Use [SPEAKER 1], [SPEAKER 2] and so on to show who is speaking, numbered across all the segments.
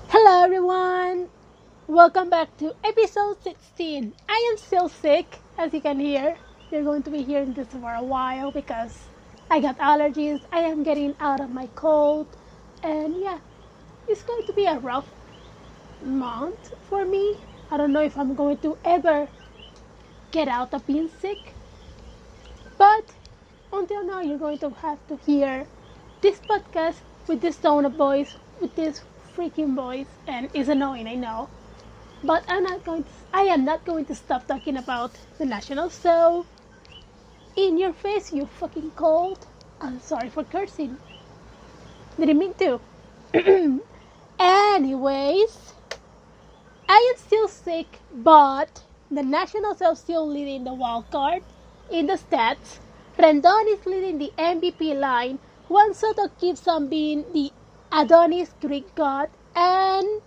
[SPEAKER 1] Hello everyone! Welcome back to episode 16. I am still sick, as you can hear. You're going to be hearing this for a while because I got allergies. I am getting out of my cold. And yeah, it's going to be a rough month for me. I don't know if I'm going to ever get out of being sick. But until now, you're going to have to hear this podcast with this tone of voice, with this freaking voice, and it's annoying, I know. But I am not going to stop talking about the Nationals. So, in your face, you fucking cold. I'm sorry for cursing. Didn't mean to. Anyways, I am still sick, but the Nationals are still leading the wild card in the stats. Rendon is leading the MVP line. Juan Soto keeps on being the Adonis Greek god, and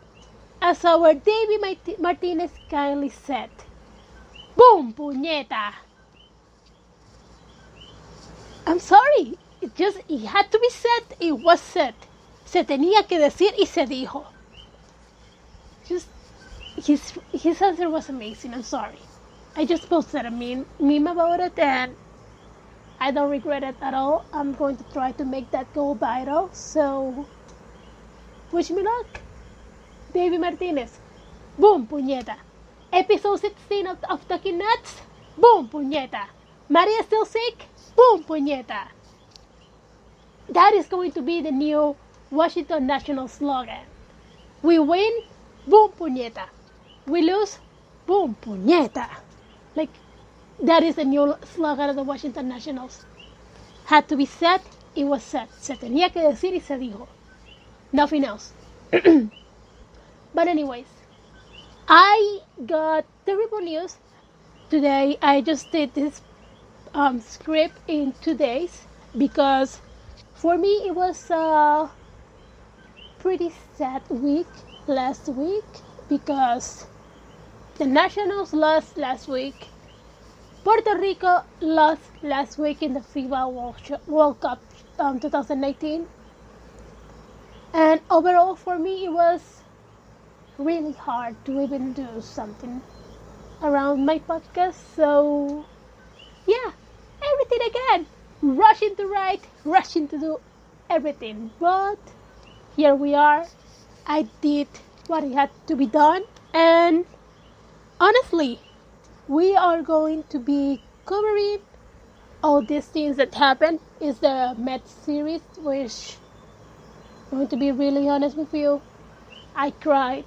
[SPEAKER 1] as our Davey Martínez kindly said, boom, puñeta. I'm sorry, it had to be said, it was said. Se tenía que decir y se dijo. Just, his answer was amazing, I'm sorry. I just posted a meme about it, and I don't regret it at all. I'm going to try to make that go viral, so wish me luck. Davey Martínez, boom, puñeta. Episode 16 of Talkin Nats, boom, puñeta. Maria still sick, boom, puñeta. That is going to be the new Washington Nationals slogan. We win, boom, puñeta. We lose, boom, puñeta. Like, that is the new slogan of the Washington Nationals. Had to be said, it was said. Se tenía que decir y se dijo. Nothing else. But anyways, I got terrible news today. I just did this script in 2 days because for me it was a pretty sad week last week because the Nationals lost last week. Puerto Rico lost last week in the FIBA World Cup 2019. And overall for me it was really hard to even do something around my podcast. So yeah, everything again. Rushing to write, rushing to do everything. But here we are. I did what had to be done. And honestly, we are going to be covering all these things that happened. Is the Mets series, which I'm going to be really honest with you, I cried.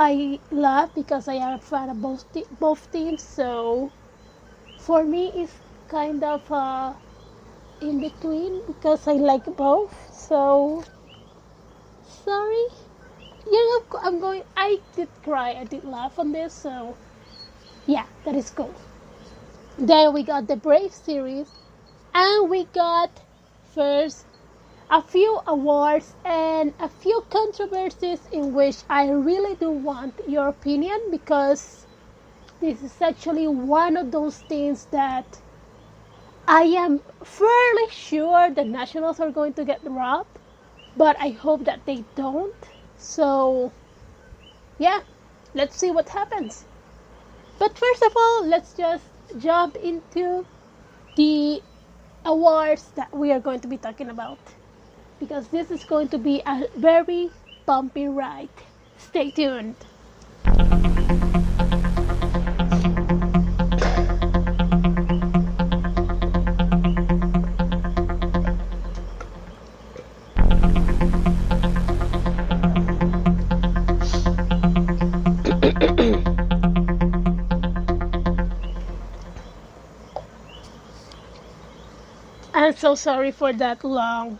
[SPEAKER 1] I laughed because I am a fan of both teams. So for me, it's kind of in between because I like both. So sorry. I did cry. I did laugh on this. So yeah, that is cool. Then we got the Brave series, and we got first a few awards and a few controversies in which I really do want your opinion because this is actually one of those things that I am fairly sure the Nationals are going to get robbed, but I hope that they don't. So yeah, let's see what happens. But first of all, let's just jump into the awards that we are going to be talking about, because this is going to be a very bumpy ride. Stay tuned. I'm so sorry for that long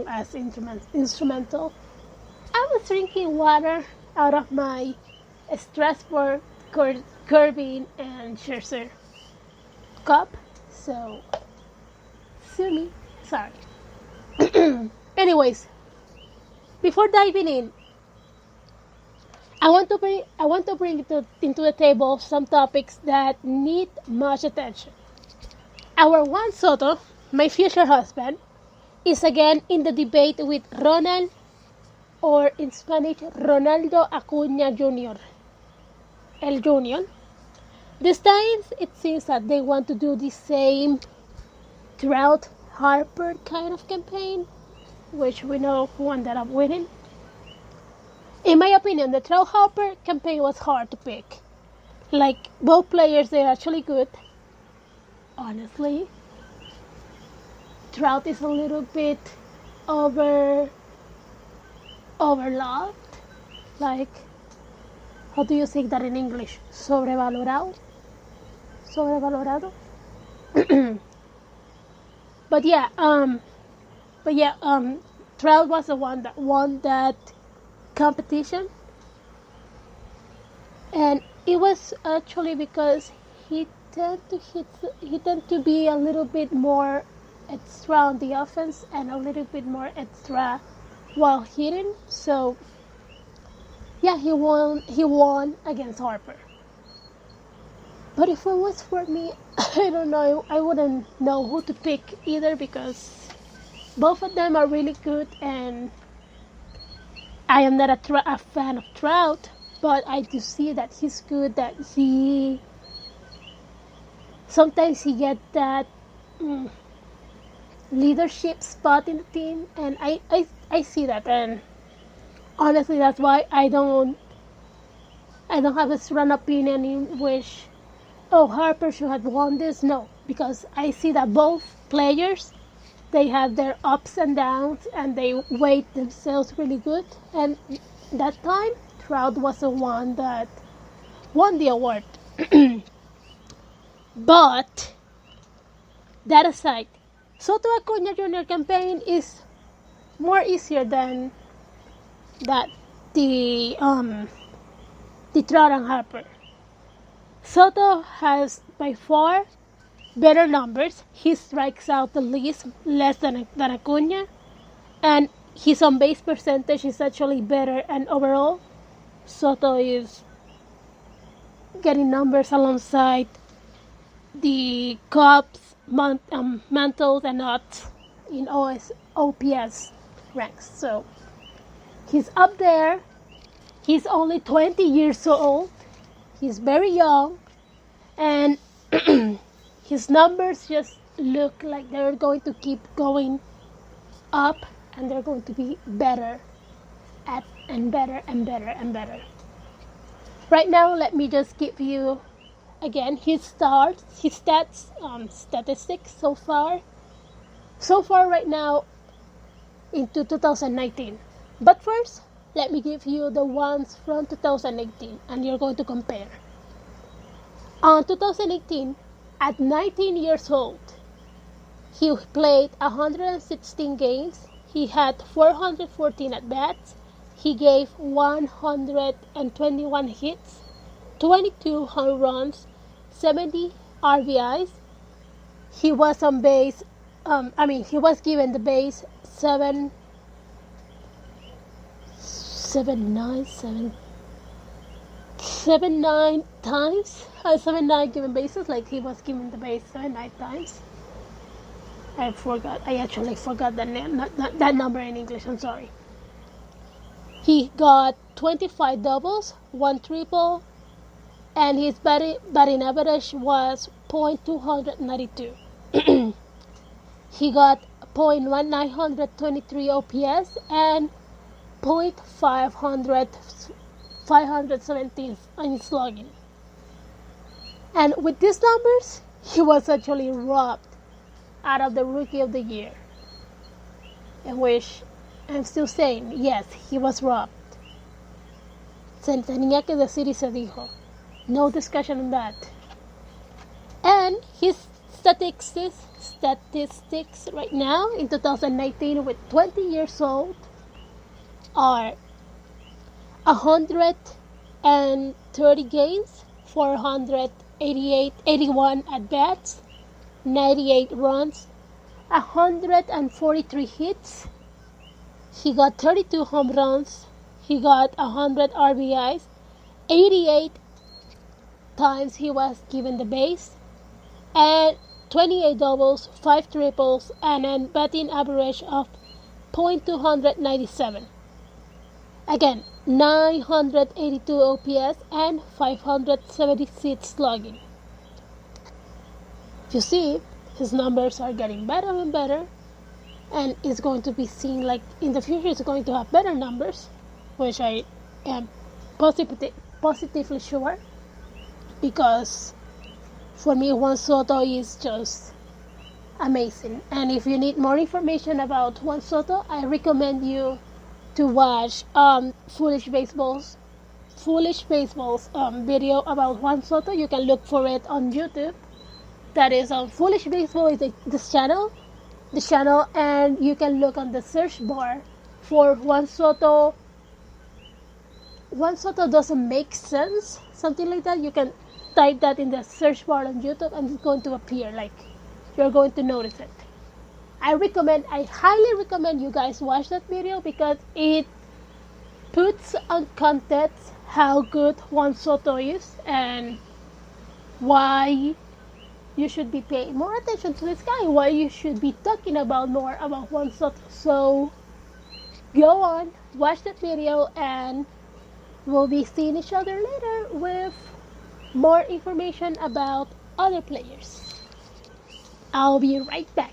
[SPEAKER 1] ass instrumental. I was drinking water out of my Strasburg Corbin and Scherzer cup, so sue me. Sorry. Anyways, before diving in, I want to bring into the table some topics that need much attention. Our Juan Soto, my future husband, is again in the debate with Ronald, or in Spanish, Ronaldo Acuña Jr., El Junior. This time, it seems that they want to do the same Trout Harper kind of campaign, which we know who ended up winning. In my opinion, the Trout Harper campaign was hard to pick. Like, both players, they're actually good. Honestly, Trout is a little bit overloved. Like, how do you say that in English? Sobrevalorado. But yeah, Trout was the one that won that competition, and it was actually because he tend to be a little bit more extra on the offense and a little bit more extra while hitting. So yeah, he won against Harper. But if it was for me, I don't know, I wouldn't know who to pick either, because both of them are really good, and I am not a fan of Trout, but I do see that he's good, that sometimes he gets that leadership spot in the team, and I see that, and honestly that's why I don't have a strong opinion in which, oh, Harper should have won this. No, because I see that both players, they have their ups and downs, and they weight themselves really good. And that time, Trout was the one that won the award. But that aside, Soto Acuña Jr. campaign is more easier than that the Trout and Harper. Soto has by far better numbers. He strikes out the least, less than Acuña, and his on base percentage is actually better. And overall, Soto is getting numbers alongside the Cubs, Mantles, and Nuts in OPS ranks. So he's up there. He's only 20 years old. He's very young, and his numbers just look like they're going to keep going up, and they're going to be better and better and better and better. Right now, let me just give you again his statistics so far right now into 2019. But first, let me give you the ones from 2018, and you're going to compare. On 2018, at 19 years old, he played 116 games. He had 414 at-bats. He gave 121 hits, 22 home runs, 70 RBIs. He was on base, he was given the base 79 times. 79 given bases, like he was given the base 79 times. I actually forgot that number in English, I'm sorry. He got 25 doubles, 1 triple, and his batting average was .292. He got .923 OPS and .517 in slugging. And with these numbers, he was actually robbed out of the Rookie of the Year. In which I'm still saying, yes, he was robbed. Se tenía que decir y se dijo. No discussion on that. And his statistics right now in 2019 with 20 years old are 130 games, 81 at-bats, 98 runs, 143 hits. He got 32 home runs. he got 100 RBIs, 88 times he was given the base, and 28 doubles, 5 triples, and a batting average of .297. Again, 982 OPS and 576 slugging. You see, his numbers are getting better and better, and it's going to be seen like in the future it's going to have better numbers, which I am positively sure, because for me Juan Soto is just amazing. And if you need more information about Juan Soto, I recommend you to watch Foolish Baseball's video about Juan Soto. You can look for it on YouTube. That is on Foolish Baseball is this channel, and you can look on the search bar for Juan Soto. Juan Soto doesn't make sense, something like that. You can type that in the search bar on YouTube, and it's going to appear. Like, you're going to notice it. I highly recommend you guys watch that video, because it puts on context how good Juan Soto is and why you should be paying more attention to this guy, why you should be talking about more about Juan Soto. So go on, watch that video, and we'll be seeing each other later with more information about other players. I'll be right back.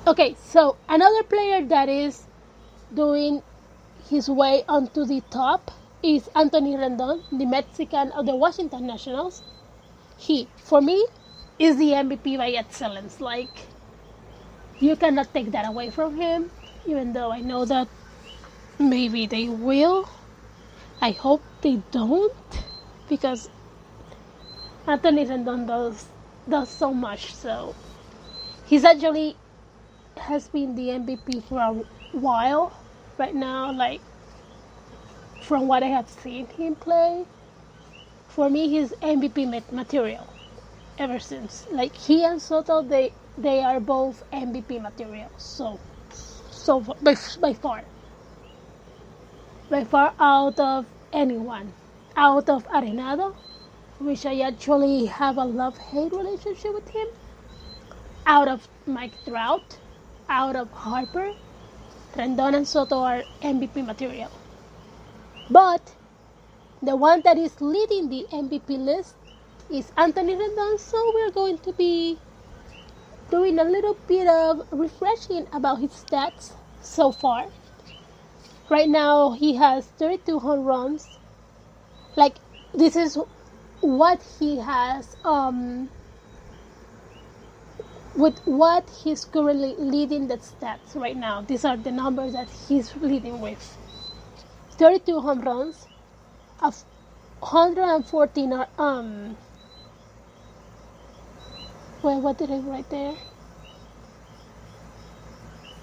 [SPEAKER 1] Okay, so another player that is doing his way onto the top is Anthony Rendon, the Mexican of the Washington Nationals. He, for me, is the MVP by excellence. Like, you cannot take that away from him, even though I know that maybe they will. I hope they don't, because Anthony Rendon does so much. So he's actually has been the MVP for a while right now, like from what I have seen him play. For me, he's MVP material ever since. Like, he and Soto, they are both MVP material. So by far out of anyone, out of Arenado, which I actually have a love-hate relationship with him, out of Mike Trout, out of Harper, Rendon and Soto are MVP material. But the one that is leading the MVP list is Anthony Rendon, so we're going to be doing a little bit of refreshing about his stats so far. Right now, he has 32 home runs. Like, this is what he has, with what he's currently leading the stats right now. These are the numbers that he's leading with. 32 home runs, of 114 what did I write there?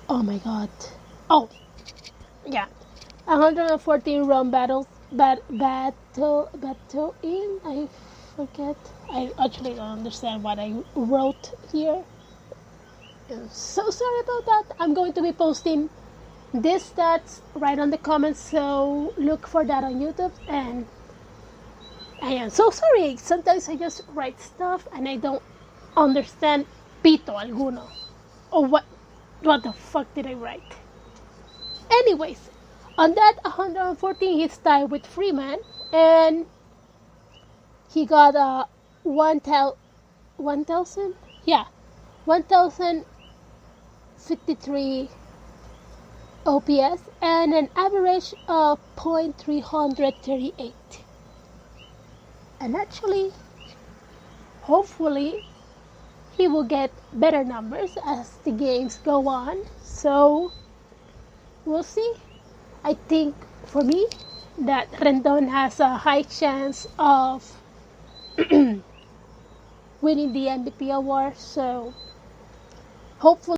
[SPEAKER 1] Oh my god. Oh, yeah. 114 run battle in. I forget. I actually don't understand what I wrote here. I'm so sorry about that. I'm going to be posting these stats right on the comments, so look for that on YouTube. And I am so sorry. Sometimes I just write stuff and I don't understand pito alguno. Or what the fuck did I write? Anyways, on that 114, he's tied with Freeman, and he got a 1,053 OPS and an average of .338. And actually, hopefully, he will get better numbers as the games go on. So we'll see. I think for me that Rendon has a high chance of winning the MVP award. So hopefully